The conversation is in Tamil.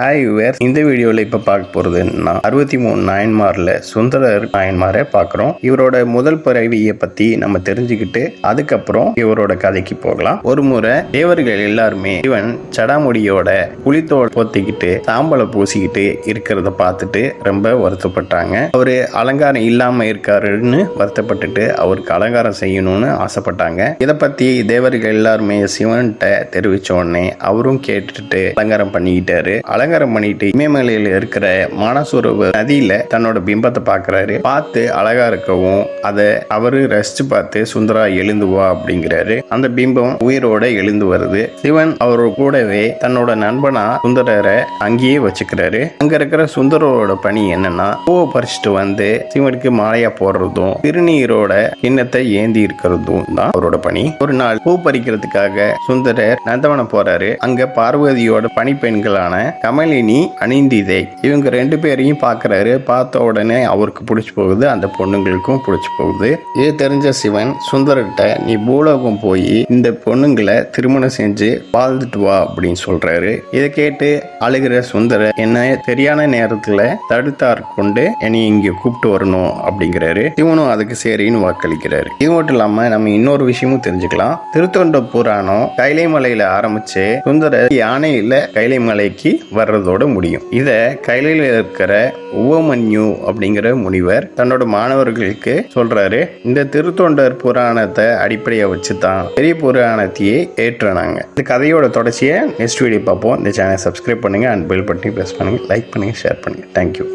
ஹாய் வியூவர்ஸ், இந்த வீடியோவில் இப்போ பார்க்க போகிறது என்னன்னா 63 நாயன்மாரில் சுந்தரர் நாயன்மாரை பார்க்குறோம். இவரோட முதல் பிறவியை பற்றி நம்ம தெரிஞ்சுக்கிட்டு அதுக்கப்புறம் இவரோட கதைக்கு போகலாம். ஒரு முறை தேவர்கள் எல்லாருமே இவன் சடாமுடியோட புலித்தோடு போத்திக்கிட்டு சாம்பலை பூசிக்கிட்டு இருக்கிறத பார்த்துட்டு ரொம்ப வருத்தப்பட்டாங்க. அவரு அலங்காரம் இல்லாமல் இருக்காருன்னு வருத்தப்பட்டுட்டு அவருக்கு அலங்காரம் செய்யணும்னு ஆசைப்பட்டாங்க. இதை பற்றி தேவர்கள் எல்லாருமே சிவன்கிட்ட தெரிவித்த உடனே அவரும் கேட்டுட்டு அலங்காரம் பண்ணிக்கிட்டாரு. அலங்காரம் பண்ணிட்டு இமயமலையில இருக்கிற மானசரோவர் நதியில தன்னோட பிம்பத்தை பாக்குறாரு. பார்த்து அழகா இருக்கவும் அதை அவரு ரசிச்சு பார்த்து சுந்தரா எழுந்து வா அப்படிங்கிறாரு. அந்த பிம்பம் உயிரோட எழுந்து வருது. சிவன் அவரோட கூடவே தன்னோட நண்பனா சுந்தரரை அங்கேயே வச்சுக்கிறாரு. அங்க இருக்கிற சுந்தரோட பணி என்னன்னா பூவை பறிச்சுட்டு வந்து சிவனுக்கு மாலையா போடுறதும் திருநீரோட கிண்ணத்தை ஏந்தி இருக்கிறதும் தான் அவரோட பணி. ஒரு நாள் பூ பறிக்கிறதுக்காக சுந்தரர் நந்தவனம் போறாரு. அங்க பார்வதியோட பணிப்பெண்களான கமலினி, அணிந்திதை இவங்க 2 பேரையும் பார்க்கறாரு. பார்த்த உடனே அவருக்கு பிடிச்சி போகுது, அந்த பொண்ணுங்களுக்கும் பிடிச்சி போகுது. இது தெரிஞ்ச சிவன் சுந்தரர்கிட்ட நீ பூலோகம் போய் இந்த பொண்ணுங்களை திருமணம் செஞ்சு வாழ்ந்துட்டு வா அப்படின்னு சொல்றாரு. இதை கேட்டு அழுகிற சுந்தரர் என்ன சரியான நேரத்துல தடுத்தார் கொண்டு என்னை இங்க கூப்பிட்டு வரணும் அப்படிங்கிறாரு. சிவனும் அதுக்கு சரின்னு வாக்களிக்கிறாரு. இது மட்டும் இல்லாம நம்ம இன்னொரு விஷயமும் தெரிஞ்சுக்கலாம். திருத்தொண்ட புராணம் கைலை மலையில ஆரம்பிச்சு சுந்தரர் யானையில கைலை மலைக்கு வர்றதோட முடியும். இத கைலையில இருக்கிற உவமன்யு அப்படிங்கிற முனிவர் தன்னோட மாணவர்களுக்கு சொல்றாரு. இந்த திருத்தொண்டர் புராணத்தை அடிப்படையா வச்சுதான் பெரிய புராணத்தையே ஏற்றுனாங்க. இந்த கதையோட தொடர்ச்சியை நெக்ஸ்ட் வீடியோ பார்ப்போம். இந்த சேனல் சப்ஸ்கிரைப் பண்ணுங்க அண்ட் பெல் பட்டனை பிரஸ் பண்ணுங்க, லைக் பண்ணுங்க, ஷேர் பண்ணுங்க. தேங்க்யூ.